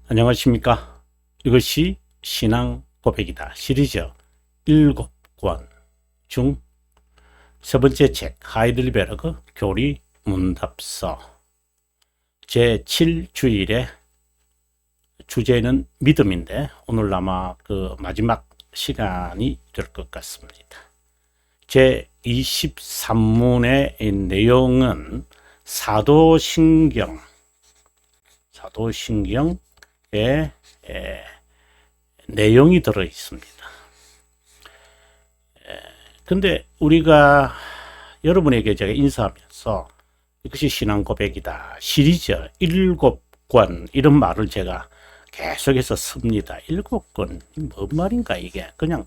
안녕하십니까. 이것이 신앙 고백이다 시리즈 7권 중 세 번째 책 하이델베르그 교리 문답서 제7주일의 주제는 믿음인데 오늘 아마 그 마지막 시간이 될 것 같습니다. 제23문의 내용은 사도신경의 내용이 들어 있습니다. 근데 우리가 여러분에게 제가 인사하면서 이것이 신앙 고백이다 시리즈 7권 이런 말을 제가 계속해서 씁니다. 7권 뭔 말인가 이게 그냥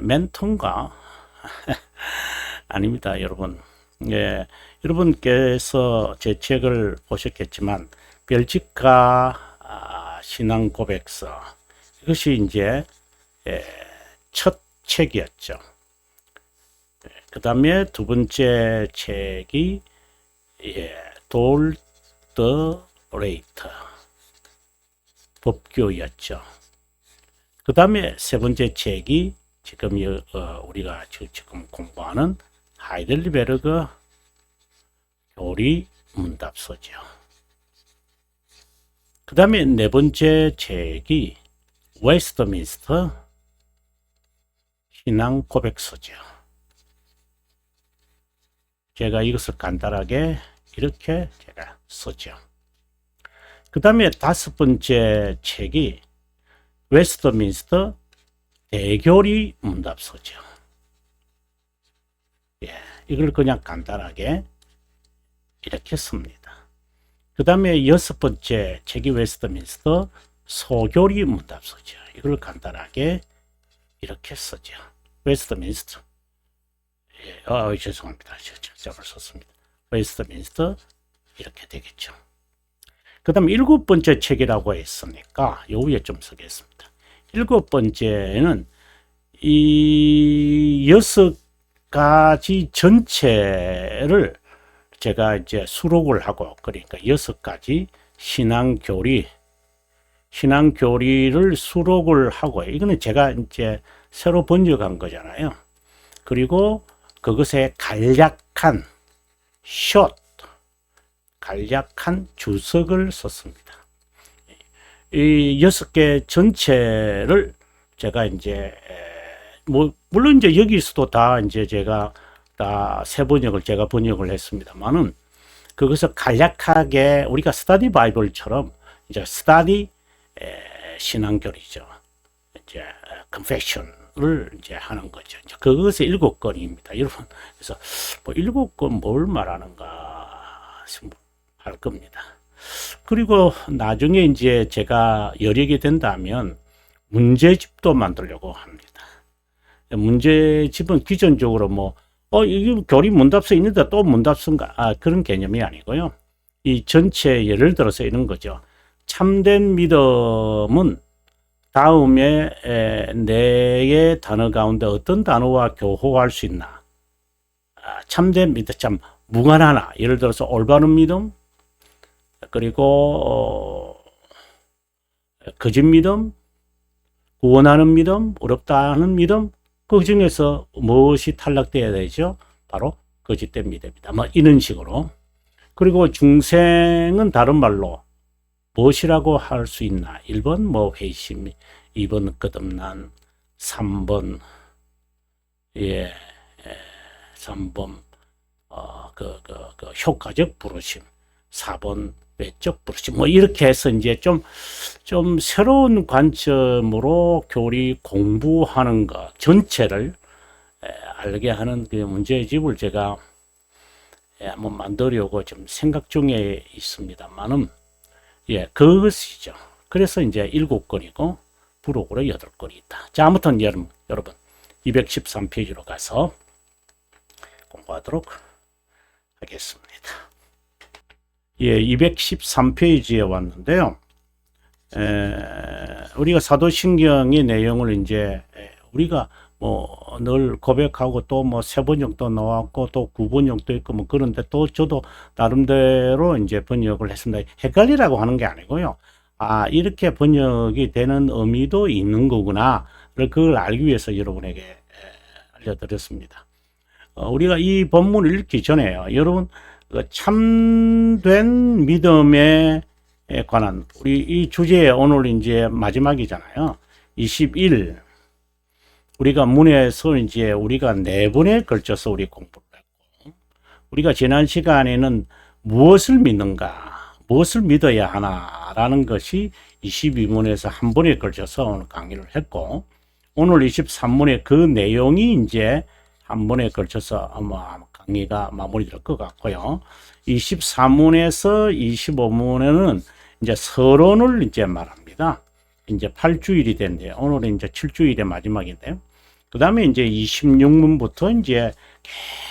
멘토인가 아닙니다. 여러분. 여러분께서 제 책을 보셨겠지만 벨지카 신앙 고백서 이것이 이제 첫 책이었죠. 그 다음에 두 번째 책이 돌 더 레이터 법교였죠. 그 다음에 세 번째 책이 지금 우리가 지금 공부하는 하이델베르그 교리 문답서죠. 그 다음에 네 번째 책이 웨스트민스터 신앙 고백서죠. 제가 이것을 간단하게 이렇게 제가 쓰죠. 그 다음에 다섯 번째 책이 웨스트민스터 대교리 문답서죠. 이걸 그냥 간단하게 이렇게 씁니다. 그 다음에 여섯 번째 책이 웨스트민스터 소교리 문답서죠. 이걸 간단하게 이렇게 쓰죠. 웨스트민스터. 죄송합니다. 잘못 썼습니다. 웨스트민스터 이렇게 되겠죠. 그 다음 일곱 번째 책이라고 했으니까 요 위에 좀 쓰겠습니다. 일곱 번째는 이 6가지 전체를 제가 이제 수록을 하고 그러니까 6가지 신앙교리를 수록을 하고 이거는 제가 이제 새로 번역한 거잖아요. 그리고 그것에 간략한 주석을 썼습니다. 이 6개 전체를 제가 이제 물론 이제 여기서도 다 이제 제가 다 새 번역을 제가 번역을 했습니다만은 그것을 간략하게 우리가 스터디 바이블처럼 이제 스터디 신앙교리죠. 이제 confession을 이제 하는 거죠. 그것의 7권입니다. 여러분 그래서 뭐 7권 뭘 말하는가 할 겁니다. 그리고 나중에 이제 제가 여력이 된다면 문제집도 만들려고 합니다. 문제집은 기존적으로 이게 교리 문답서 있는데 또 문답서인가? 그런 개념이 아니고요. 이 전체 예를 들어서 이런 거죠. 참된 믿음은 다음에 네 단어 가운데 어떤 단어와 교호할 수 있나? 참된 믿음, 참 무관하나? 예를 들어서 올바른 믿음, 그리고 거짓 믿음, 구원하는 믿음, 어렵다 하는 믿음, 그 중에서 무엇이 탈락되어야 되죠? 바로 거짓된 믿음이다. 이런 식으로. 그리고 중생은 다른 말로 무엇이라고 할 수 있나? 1번 회심, 2번 끝없난, 3번 3번 효과적 부르심, 4번 외적 부르심, 이렇게 해서 이제 좀 새로운 관점으로 교리 공부하는 것 전체를 알게 하는 그 문제집을 제가 한번 만들려고 좀 생각 중에 있습니다만은 그것이죠. 그래서 이제 7권이고 부록으로 8권이 있다. 자, 아무튼 여러분 213페이지로 가서 공부하도록 하겠습니다. 213페이지에 왔는데요. 우리가 사도신경의 내용을 이제 우리가 늘 고백하고 또 세 번역도 나왔고 또 9번역도 있고 그런데 또 저도 나름대로 이제 번역을 했습니다. 헷갈리라고 하는 게 아니고요. 이렇게 번역이 되는 의미도 있는 거구나. 그걸 알기 위해서 여러분에게 알려드렸습니다. 우리가 이 본문을 읽기 전에요. 여러분, 참된 믿음에 관한 우리 이 주제에 오늘 이제 마지막이잖아요. 21. 우리가 문에서 이제 우리가 4번에 걸쳐서 우리 공부를 했고, 우리가 지난 시간에는 무엇을 믿는가, 무엇을 믿어야 하나라는 것이 22문에서 한 번에 걸쳐서 오늘 강의를 했고, 오늘 23문에 그 내용이 이제 한 번에 걸쳐서 아마 강의가 마무리될 것 같고요. 24문에서 25문에는 이제 서론을 이제 말합니다. 이제 8주일이 된대요. 오늘은 이제 7주일의 마지막인데요. 그 다음에 이제 26문부터 이제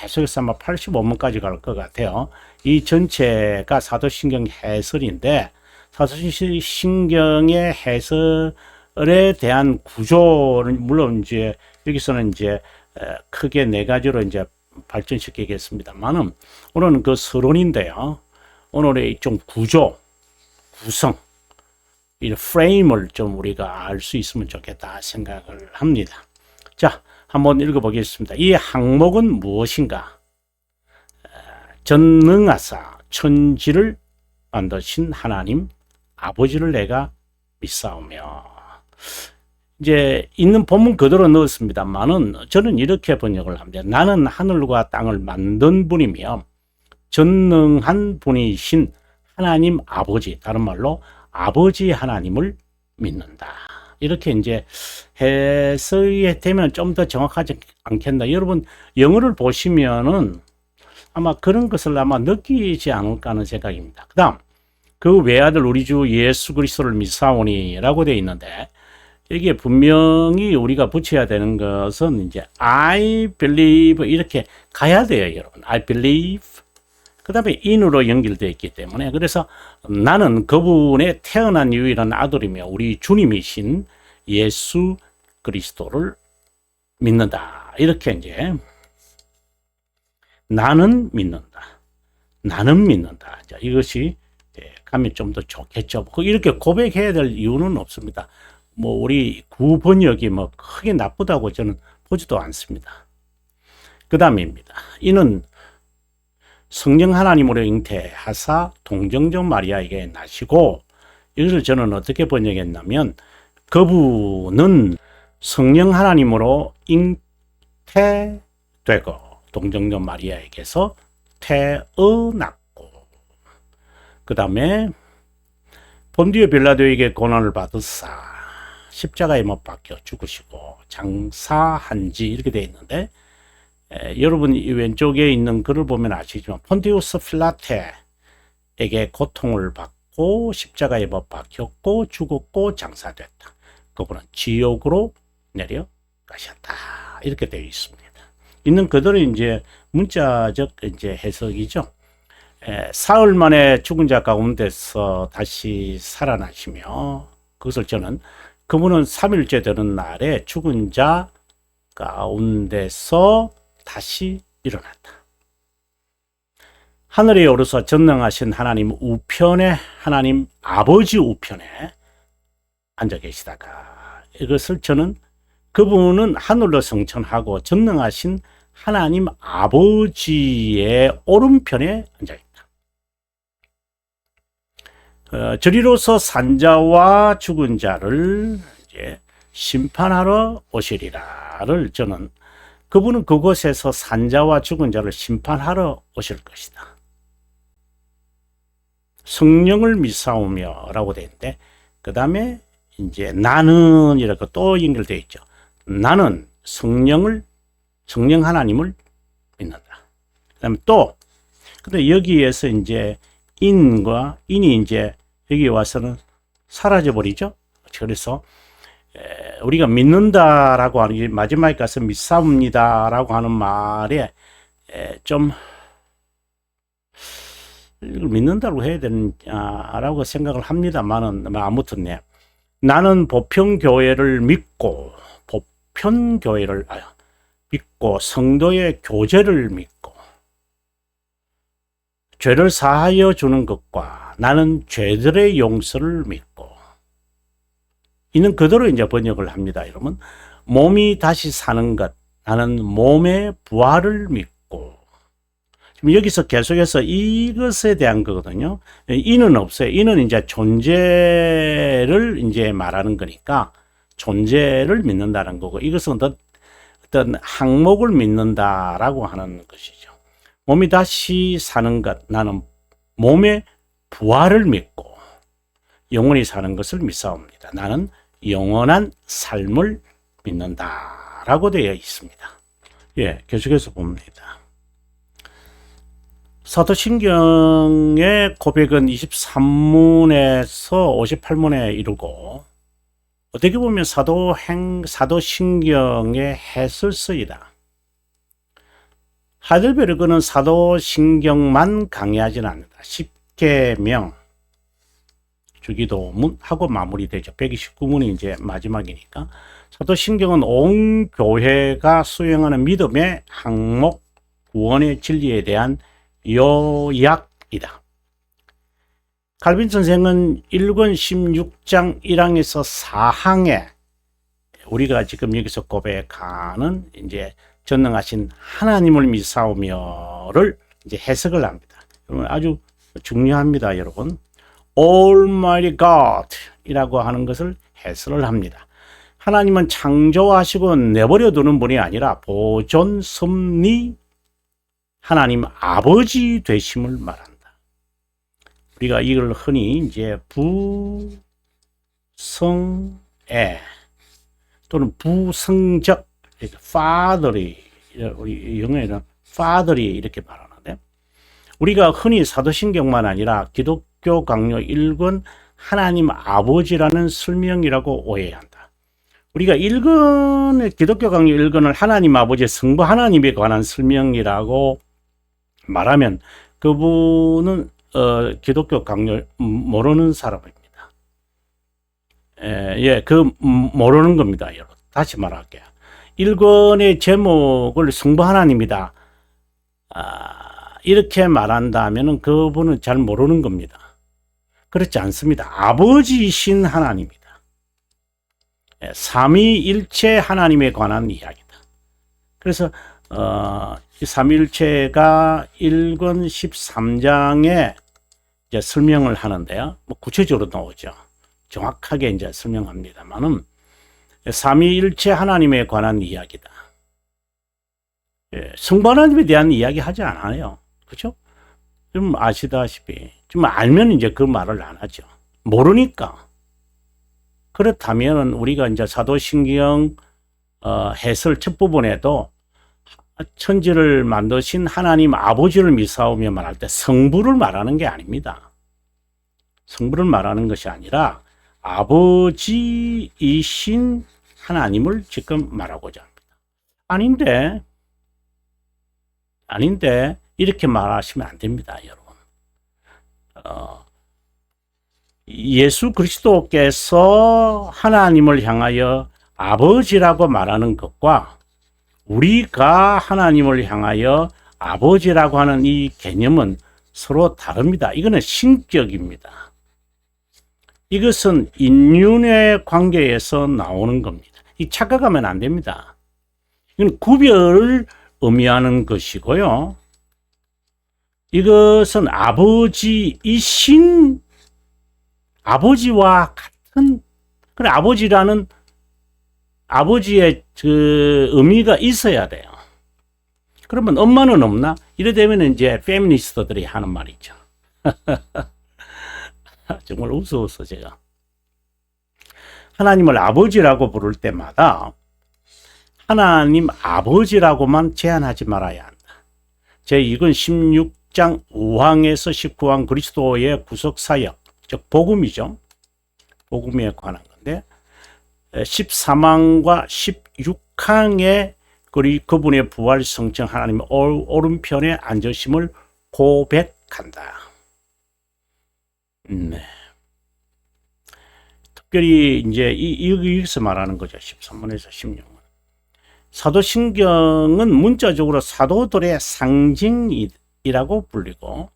계속해서 아마 85문까지 갈 것 같아요. 이 전체가 사도신경 해설인데, 사도신경의 해설에 대한 구조는 물론 이제 여기서는 이제 크게 4가지로 이제 발전시키겠습니다만은, 오늘은 그 서론인데요. 오늘의 좀 구조, 구성, 이 프레임을 좀 우리가 알 수 있으면 좋겠다 생각을 합니다. 자, 한번 읽어보겠습니다. 이 항목은 무엇인가? 전능하사 천지를 만드신 하나님 아버지를 내가 믿사오며. 이제 있는 본문 그대로 넣었습니다만은 저는 이렇게 번역을 합니다. 나는 하늘과 땅을 만든 분이며 전능한 분이신 하나님 아버지, 다른 말로 아버지 하나님을 믿는다. 이렇게 이제 해석이 되면 좀 더 정확하지 않겠나. 여러분, 영어를 보시면은 아마 그런 것을 아마 느끼지 않을까 하는 생각입니다. 그 다음, 그 외아들 우리 주 예수 그리스도를 믿사오니 라고 되어 있는데, 이게 분명히 우리가 붙여야 되는 것은 이제 I believe 이렇게 가야 돼요, 여러분. I believe. 그 다음에 in으로 연결되어 있기 때문에, 그래서 나는 그분의 태어난 유일한 아들이며 우리 주님이신 예수 그리스도를 믿는다. 이렇게 이제 나는 믿는다. 나는 믿는다. 자, 이것이 가면 좀 더 좋겠죠. 이렇게 고백해야 될 이유는 없습니다. 뭐 우리 구번역이 뭐 크게 나쁘다고 저는 보지도 않습니다. 그 다음입니다. 이는 성령 하나님으로 잉태하사 동정적 마리아에게 나시고, 이것을 저는 어떻게 번역했냐면, 그분은 성령 하나님으로 잉태되고 동정적 마리아에게서 태어났고, 그 다음에 본디오 빌라도에게 고난을 받으사 십자가에 못 박혀 죽으시고 장사한지 이렇게 되어 있는데, 여러분 이 왼쪽에 있는 글을 보면 아시지만 폰티우스 필라테에게 고통을 받고 십자가에 못 박혔고 죽었고 장사됐다. 그분은 지옥으로 내려가셨다. 이렇게 되어 있습니다. 있는 그대로 이제 문자적 이제 해석이죠. 사흘 만에 죽은 자 가운데서 다시 살아나시며, 그것을 저는 그분은 3일째 되는 날에 죽은 자 가운데서 다시 일어났다. 하늘에 오르사 전능하신 하나님 우편에, 하나님 아버지 우편에 앉아 계시다가, 이것을 저는 그분은 하늘로 승천하고 전능하신 하나님 아버지의 오른편에 앉아 있다. 저리로서 산자와 죽은 자를 이제 심판하러 오시리라를 저는, 그분은 그곳에서 산자와 죽은 자를 심판하러 오실 것이다. 성령을 믿사오며 라고 되어 있는데, 그 다음에 이제 나는 이렇게 또 연결되어 있죠. 나는 성령 하나님을 믿는다. 그 다음에 또, 근데 여기에서 이제 인이 이제 여기 와서는 사라져 버리죠. 그래서 우리가 믿는다라고 하는, 마지막에 가서 믿사옵니다라고 하는 말에 좀 이걸 믿는다고 해야 되느냐라고 생각을 합니다만은, 아무튼 나는 보편교회를 믿고 성도의 교제를 믿고 죄를 사하여 주는 것과 나는 죄들의 용서를 믿고 있는 그대로 이제 번역을 합니다. 여러분, 몸이 다시 사는 것, 나는 몸의 부활을 믿고. 지금 여기서 계속해서 이것에 대한 거거든요. 이는 없어요. 이는 이제 존재를 이제 말하는 거니까 존재를 믿는다는 거고, 이것은 어떤 항목을 믿는다라고 하는 것이죠. 몸이 다시 사는 것, 나는 몸의 부활을 믿고 영원히 사는 것을 믿사옵니다. 나는 영원한 삶을 믿는다라고 되어 있습니다. 예, 계속해서 봅니다. 사도신경의 고백은 23문에서 58문에 이르고, 어떻게 보면 사도신경의 해설서이다. 하이델베르크는 사도신경만 강의하지는 않는다. 10계명, 주기도문 하고 마무리되죠. 129문이 이제 마지막이니까. 사도신경은 온 교회가 수행하는 믿음의 항목, 구원의 진리에 대한 요약이다. 칼빈 선생은 1권 16장 1항에서 4항에 우리가 지금 여기서 고백하는 이제 전능하신 하나님을 믿사오며를 이제 해석을 합니다. 여러분, 아주 중요합니다, 여러분. Almighty God 이라고 하는 것을 해설을 합니다. 하나님은 창조하시고 내버려 두는 분이 아니라 보존 섭리 하나님 아버지 되심을 말한다. 우리가 이걸 흔히 이제 부성애 또는 부성적, fatherly, 우리 영어에는 fatherly 이렇게 말하는데, 우리가 흔히 사도신경만 아니라 기독교 강요 1권 하나님 아버지라는 설명이라고 오해한다. 우리가 1권의 기독교 강요 1권을 하나님 아버지 성부 하나님에 관한 설명이라고 말하면 그분은 기독교 강요 모르는 사람입니다. 모르는 겁니다, 여러분. 다시 말할게요. 1권의 제목을 성부 하나님이다, 이렇게 말한다면 그분은 잘 모르는 겁니다. 그렇지 않습니다. 아버지이신 하나님이다. 삼위일체 하나님에 관한 이야기다. 그래서 이 삼위일체가 1권 13장에 이제 설명을 하는데요. 뭐 구체적으로 나오죠. 정확하게 이제 설명합니다만은 삼위일체 하나님에 관한 이야기다. 성부 하나님에 대한 이야기 하지 않아요. 그렇죠? 좀 아시다시피 좀 알면 이제 그 말을 안 하죠. 모르니까. 그렇다면 우리가 이제 사도신경 해설 첫 부분에도 천지를 만드신 하나님 아버지를 믿사오며 말할 때 성부를 말하는 게 아닙니다. 성부를 말하는 것이 아니라 아버지이신 하나님을 지금 말하고자 합니다. 아닌데 이렇게 말하시면 안 됩니다, 여러분. 예수 그리스도께서 하나님을 향하여 아버지라고 말하는 것과 우리가 하나님을 향하여 아버지라고 하는 이 개념은 서로 다릅니다. 이거는 신격입니다. 이것은 인륜의 관계에서 나오는 겁니다. 이 착각하면 안 됩니다. 이건 구별을 의미하는 것이고요. 이것은 아버지이신 아버지와 같은, 그래, 아버지라는 아버지의 그 의미가 있어야 돼요. 그러면 엄마는 없나? 이래 되면 이제 페미니스트들이 하는 말이죠. 정말 우스워서 제가. 하나님을 아버지라고 부를 때마다 하나님 아버지라고만 제한하지 말아야 한다. 제2권 16장 5항에서 19항 그리스도의 구속사역, 즉 복음이죠. 복음에 관한 건데 13항과 16항에 그분의 부활 성청 하나님 오른편에 앉으심을 고백한다. 네. 특별히 이제 여기서 말하는 거죠. 13번에서 16번. 사도신경은 문자적으로 사도들의 상징이라고 불리고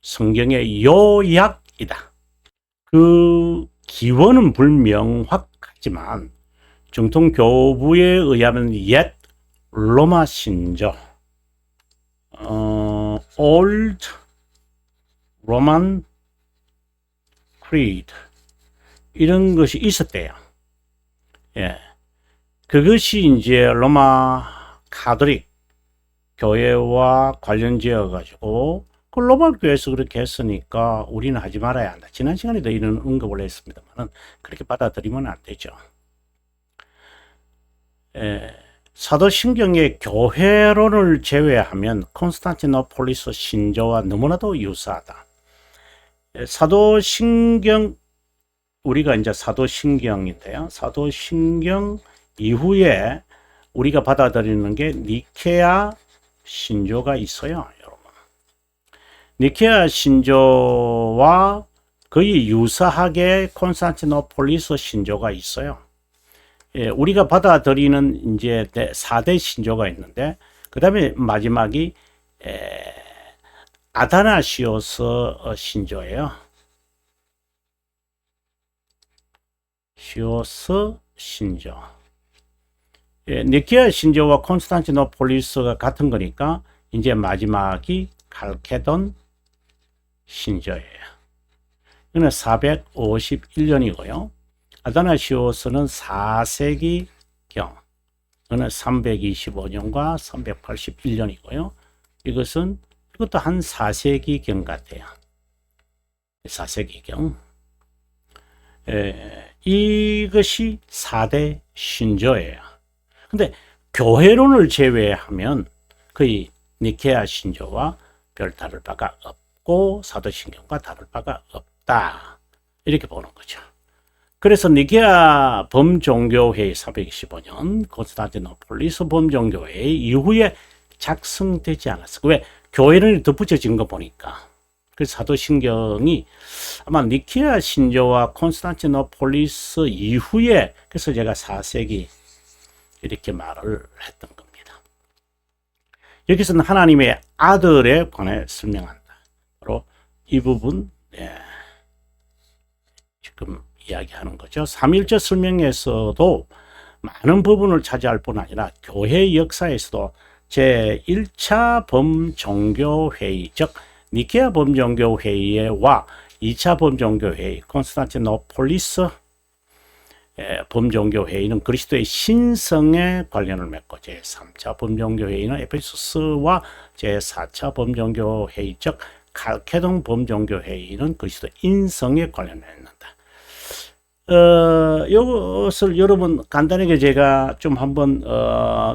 성경의 요약이다. 그 기원은 불명확하지만 하지만 정통 교부에 의하면 옛 로마 신조, Old Roman Creed 이런 것이 있었대요. 예, 그것이 이제 로마 가톨릭 교회와 관련지어 가지고 그 로마 교회에서 그렇게 했으니까 우리는 하지 말아야 한다. 지난 시간에도 이런 언급을 했습니다만 그렇게 받아들이면 안 되죠. 사도신경의 교회론을 제외하면 콘스탄티노폴리스 신조와 너무나도 유사하다. 사도신경, 우리가 이제 사도신경인데요. 사도신경 이후에 우리가 받아들이는 게 니케아 신조가 있어요, 여러분. 니케아 신조와 거의 유사하게 콘스탄티노폴리스 신조가 있어요. 예, 우리가 받아들이는 이제 4대 신조가 있는데, 그 다음에 마지막이 아다나시오스 신조예요. 시오스 신조. 예, 니케아 신조와 콘스탄티노폴리스가 같은 거니까 이제 마지막이 칼케돈 신조예요. 이거는 451년이고요. 아다나시오스는 4세기경, 이거는 325년과 381년이고요. 이것도 한 4세기경 같아요. 4세기경. 이것이 4대 신조예요. 근데 교회론을 제외하면 거의 니케아 신조와 별 다를 바가 없고 사도신경과 다를 바가 없다. 이렇게 보는 거죠. 그래서 니케아 범종교회의 425년 콘스탄티노폴리스 범종교회의 이후에 작성되지 않았어. 왜? 교회론이 덧붙여진 거 보니까. 그래서 사도신경이 아마 니케아 신조와 콘스탄티노폴리스 이후에, 그래서 제가 4세기 이렇게 말을 했던 겁니다. 여기서는 하나님의 아들에 관해 설명한다. 바로 이 부분, 지금 이야기하는 거죠. 삼일체 설명에서도 많은 부분을 차지할 뿐 아니라 교회 역사에서도 제1차 범종교회의, 즉 니케아 범종교회의와 2차 범종교회의, 콘스탄티노폴리스 범종교회의는 그리스도의 신성에 관련을 맺고, 제3차 범종교회의는 에베소스와 제4차 범종교회의, 즉 칼케돈 범종교회의는 그리스도의 인성에 관련을 맺는다. 이것을 여러분 간단하게 제가 좀 한번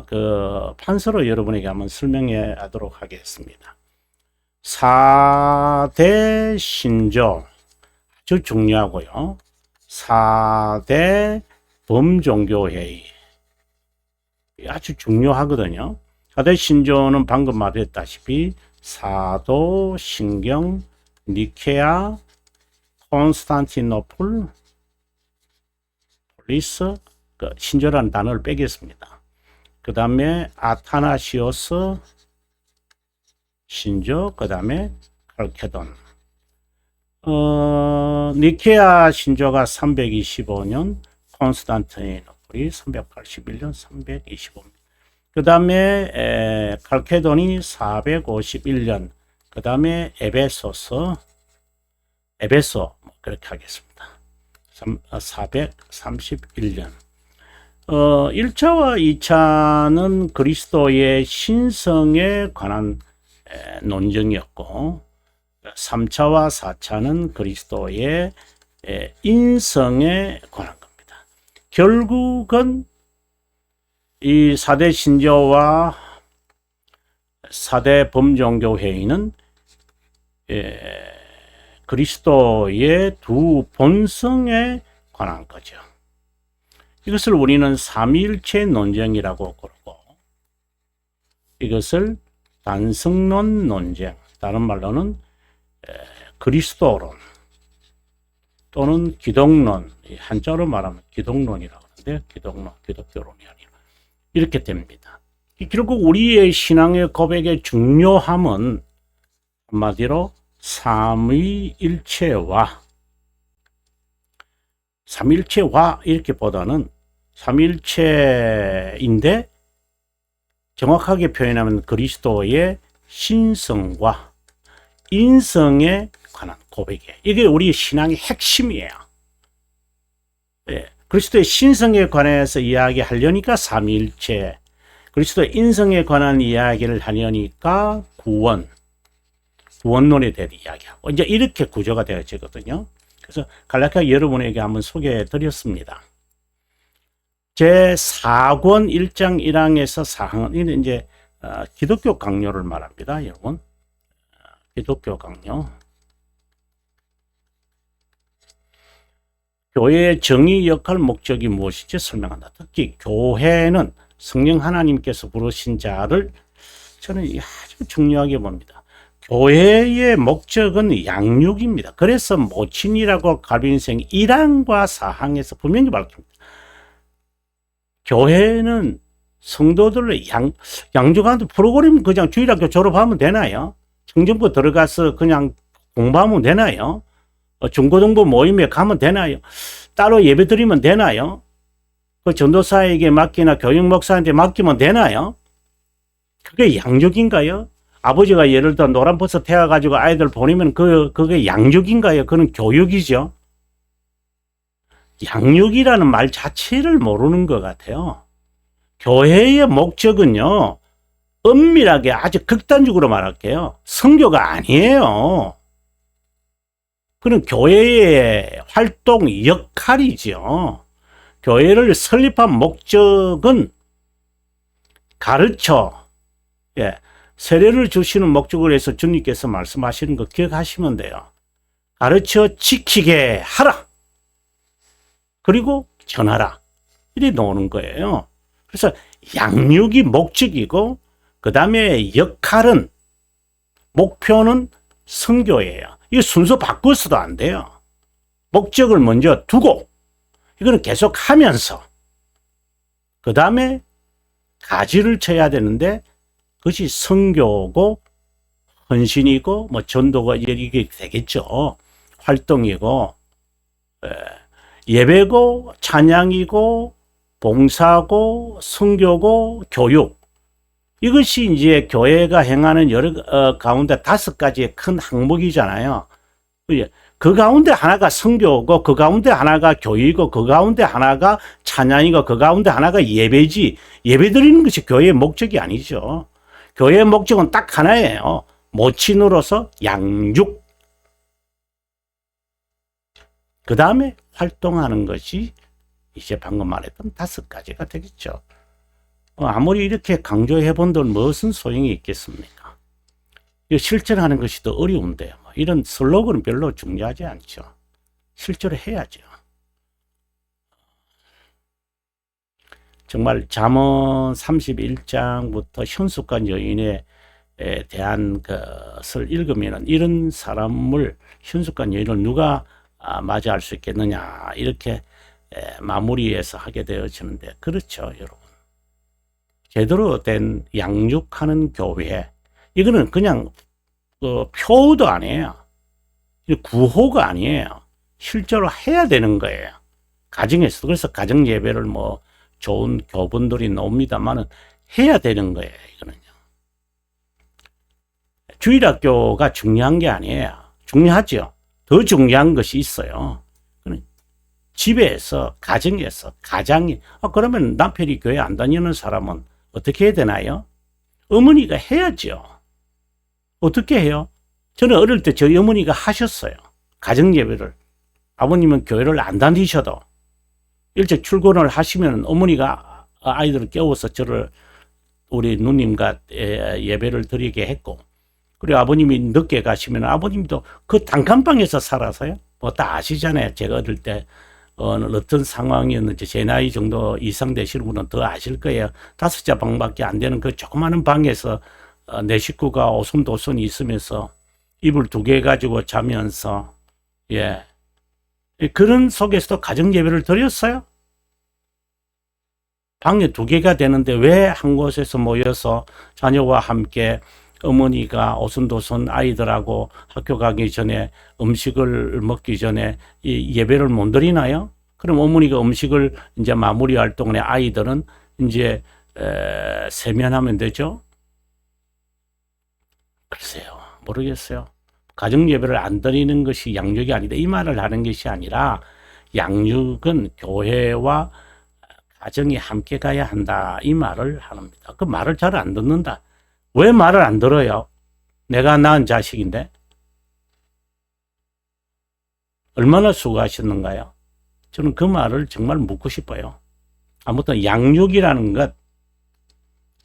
그 판서로 여러분에게 한번 설명해 하도록 하겠습니다. 4대 신조 아주 중요하고요. 4대 범종교회의 아주 중요하거든요. 4대 신조는 방금 말했다시피 사도, 신경, 니케아, 콘스탄티노플, 폴리스, 그 신조라는 단어를 빼겠습니다. 그 다음에 아타나시오스 신조, 그 다음에 칼케돈. 니케아 신조가 325년, 콘스탄티노플이 381년, 325년. 그 다음에 칼케돈이 451년. 그 다음에 에베소 그렇게 하겠습니다. 431년. 1차와 2차는 그리스도의 신성에 관한 논쟁이었고, 3차와 4차는 그리스도의 인성에 관한 겁니다. 결국은 이 4대 신조와 4대 범종교회의는 그리스도의 두 본성에 관한 거죠. 이것을 우리는 삼위일체 논쟁이라고 그러고, 이것을 단성론 논쟁, 다른 말로는 그리스도론 또는 기독론, 한자로 말하면 기독론이라고 하는데, 기독교론이 아니라 이렇게 됩니다. 결국 우리의 신앙의 고백의 중요함은 한마디로 삼위일체와 삼일체화 이렇게 보다는 삼일체인데 정확하게 표현하면 그리스도의 신성과 인성에 관한 고백이에요. 이게 우리 신앙의 핵심이에요. 예, 그리스도의 신성에 관해서 이야기하려니까 삼일체, 그리스도의 인성에 관한 이야기를 하려니까 구원론에 대해 이야기하고 이제 이렇게 구조가 되어지거든요. 그래서 갈라디아 여러분에게 한번 소개해 드렸습니다. 제4권 1장 1항에서 4항은 이는 이제 기독교 강요를 말합니다, 여러분. 기독교 강요. 교회의 정의, 역할, 목적이 무엇인지 설명한다. 특히 교회는 성령 하나님께서 부르신 자를 저는 아주 중요하게 봅니다. 교회의 목적은 양육입니다. 그래서 모친이라고 갈비인생 1항과 4항에서 분명히 밝힙니다. 교회는 성도들을 양육하는 프로그램 그냥 주일학교 졸업하면 되나요? 청정부 들어가서 그냥 공부하면 되나요? 중고등부 모임에 가면 되나요? 따로 예배 드리면 되나요? 그 전도사에게 맡기나 교육 목사한테 맡기면 되나요? 그게 양육인가요? 아버지가 예를 들어 노란버섯 태워가지고 아이들 보내면 그게 양육인가요? 그건 교육이죠. 양육이라는 말 자체를 모르는 것 같아요. 교회의 목적은요, 엄밀하게 아주 극단적으로 말할게요. 선교가 아니에요. 그건 교회의 활동 역할이죠. 교회를 설립한 목적은 가르쳐, 세례를 주시는 목적으로 해서 주님께서 말씀하시는 거 기억하시면 돼요. 가르쳐 지키게 하라. 그리고 전하라. 이래 놓는 거예요. 그래서 양육이 목적이고 그 다음에 역할은, 목표는 선교예요. 이거 순서 바꿔서도 안 돼요. 목적을 먼저 두고 이거는 계속 하면서 그 다음에 가지를 쳐야 되는데 그것이 선교고 헌신이고 뭐 전도가 이게 되겠죠. 활동이고 예배고 찬양이고 봉사고 선교고 교육, 이것이 이제 교회가 행하는 여러 가운데 5가지의 큰 항목이잖아요. 그 가운데 하나가 선교고 그 가운데 하나가 교육이고 그 가운데 하나가 찬양이고 그 가운데 하나가 예배지, 예배 드리는 것이 교회의 목적이 아니죠. 교회의 목적은 딱 하나예요. 모친으로서 양육. 그 다음에 활동하는 것이 이제 방금 말했던 5가지가 되겠죠. 아무리 이렇게 강조해 본들 무슨 소용이 있겠습니까? 실천하는 것이 더 어려운데요. 이런 슬로건은 별로 중요하지 않죠. 실제로 해야죠. 정말 잠언 31장부터 현숙한 여인에 대한 것을 읽으면 이런 사람을, 현숙한 여인을 누가 맞이할 수 있겠느냐 이렇게 마무리해서 하게 되어지는데, 그렇죠 여러분. 제대로 된 양육하는 교회, 이거는 그냥 표도 아니에요. 구호가 아니에요. 실제로 해야 되는 거예요. 가정에서. 그래서 가정 예배를 뭐 좋은 교분들이 나옵니다만은 해야 되는 거예요. 이거는요. 주일학교가 중요한 게 아니에요. 중요하죠. 더 중요한 것이 있어요. 집에서, 가정에서, 가장이, 그러면 남편이 교회 안 다니는 사람은 어떻게 해야 되나요? 어머니가 해야죠. 어떻게 해요? 저는 어릴 때 저희 어머니가 하셨어요. 가정 예배를. 아버님은 교회를 안 다니셔도 일찍 출근을 하시면 어머니가 아이들을 깨워서 저를, 우리 누님과 예배를 드리게 했고, 그리고 아버님이 늦게 가시면 아버님도 그 단칸방에서 살아서요. 뭐 다 아시잖아요. 제가 어릴 때 어떤 상황이었는지, 제 나이 정도 이상 되시는 분은 더 아실 거예요. 5자 방밖에 안 되는 그 조그마한 방에서 내 식구가 오손도손 있으면서 이불 2개 가지고 자면서, 그런 속에서도 가정 예배를 드렸어요. 방에 2개가 되는데 왜 한 곳에서 모여서 자녀와 함께 어머니가 오손도손 아이들하고 학교 가기 전에, 음식을 먹기 전에 이 예배를 못 드리나요? 그럼 어머니가 음식을 이제 마무리할 동안에 아이들은 이제 세면하면 되죠? 글쎄요, 모르겠어요. 가정 예배를 안 드리는 것이 양육이 아니다. 이 말을 하는 것이 아니라 양육은 교회와 가정이 함께 가야 한다. 이 말을 합니다. 그 말을 잘 안 듣는다. 왜 말을 안 들어요? 내가 낳은 자식인데. 얼마나 수고하셨는가요? 저는 그 말을 정말 묻고 싶어요. 아무튼 양육이라는 것,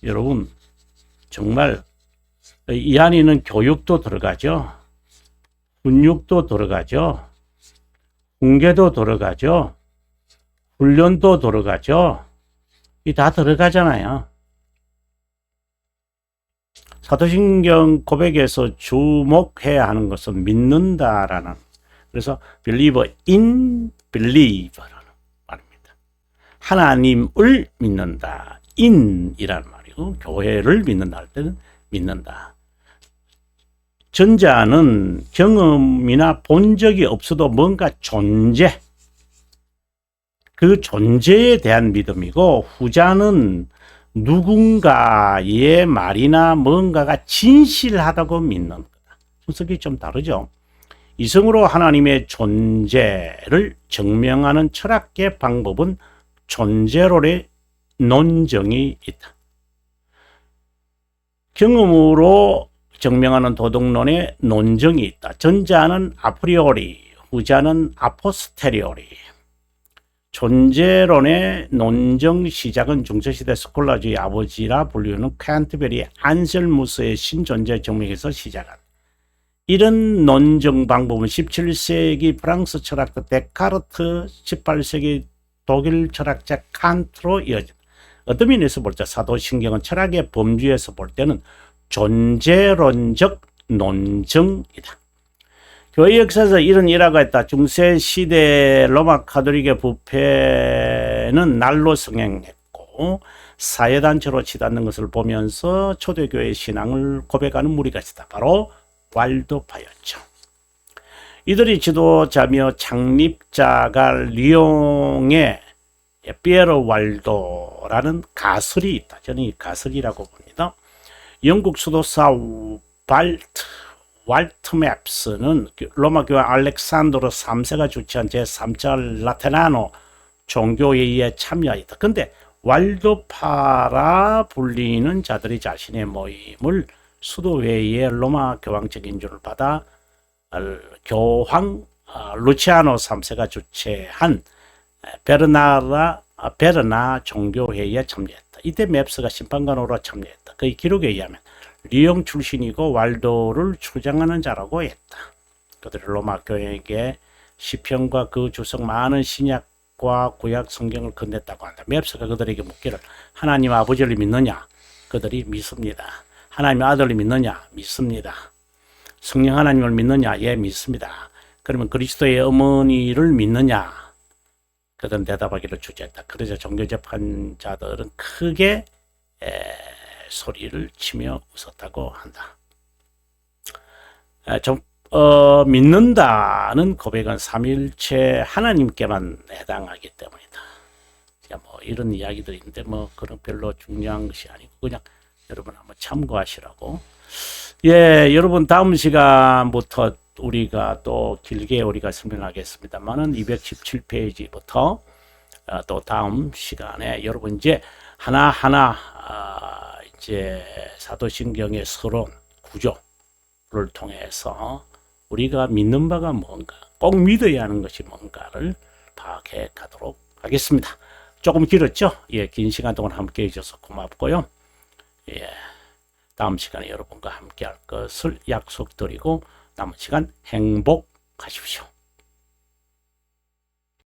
여러분 정말 이 안에는 교육도 들어가죠. 훈육도 들어가죠. 훈계도 들어가죠. 훈련도 들어가죠. 이 다 들어가잖아요. 사도신경 고백에서 주목해야 하는 것은 믿는다라는, 그래서 believer in believer라는 말입니다. 하나님을 믿는다. in이라는 말이고, 교회를 믿는다 할 때는 믿는다. 전자는 경험이나 본 적이 없어도 뭔가 존재, 그 존재에 대한 믿음이고, 후자는 누군가의 말이나 뭔가가 진실하다고 믿는 거다. 분석이 좀 다르죠. 이성으로 하나님의 존재를 증명하는 철학의 방법은 존재론의 논증이 있다. 경험으로 증명하는 도덕론의 논증이 있다. 전자는 아프리오리, 후자는 아포스테리오리. 존재론의 논증 시작은 중세시대 스콜라주의 아버지라 불리우는 칸트베리 안셀무스의 신존재 증명에서 시작한다. 이런 논증 방법은 17세기 프랑스 철학자 데카르트, 18세기 독일 철학자 칸트로 이어진다. 어떤 면에서 볼 때 사도신경은 철학의 범주에서 볼 때는 존재론적 논증이다. 교회 역사에서 이런 일화가 있다. 중세시대 로마 가톨릭의 부패는 날로 성행했고 사회단체로 치닫는 것을 보면서 초대교회 신앙을 고백하는 무리가 있었다. 바로 왈도파였죠. 이들이 지도자며 창립자가 리옹의 피에로 왈도라는 가설이 있다. 저는 이 가설이라고 봅니다. 영국 수도사 walter 맵스는 로마 교황 알렉산드로 3세가 주최한 제3차 라테나노 종교회의에 참여했다. 근데 왈도파라 불리는 자들이 자신의 모임을 수도회의에 로마 교황 책임주를 받아 교황 루치아노 3세가 주최한 베르나 종교회의에 참여했다. 이때 맵스가 심판관으로 참여했다. 그의 기록에 의하면 리옹 출신이고 왈도를 주장하는 자라고 했다. 그들이 로마 교회에게 시편과 그 주석 많은 신약과 구약 성경을 건넸다고 한다. 맵스가 그들에게 묻기를 하나님 아버지를 믿느냐? 그들이 믿습니다. 하나님 아들을 믿느냐? 믿습니다. 성령 하나님을 믿느냐? 예, 믿습니다. 그러면 그리스도의 어머니를 믿느냐? 그들은 대답하기를 주저했다. 그래서 종교재판자들은 크게 소리를 치며 웃었다고 한다. 믿는다는 고백은 삼위일체 하나님께만 해당하기 때문이다. 뭐 이런 이야기들이 있는데 뭐 그런 별로 중요한 것이 아니고 그냥 여러분 한번 참고하시라고. 예, 여러분 다음 시간부터 우리가 또 길게 우리가 설명하겠습니다만은 217페이지부터 또 다음 시간에 여러분 이제 하나하나 이제 사도신경의 서론 구조를 통해서 우리가 믿는 바가 뭔가, 꼭 믿어야 하는 것이 뭔가를 파악해 가도록 하겠습니다. 조금 길었죠? 예, 긴 시간 동안 함께 해주셔서 고맙고요. 예, 다음 시간에 여러분과 함께 할 것을 약속드리고 남은 시간 행복하십시오.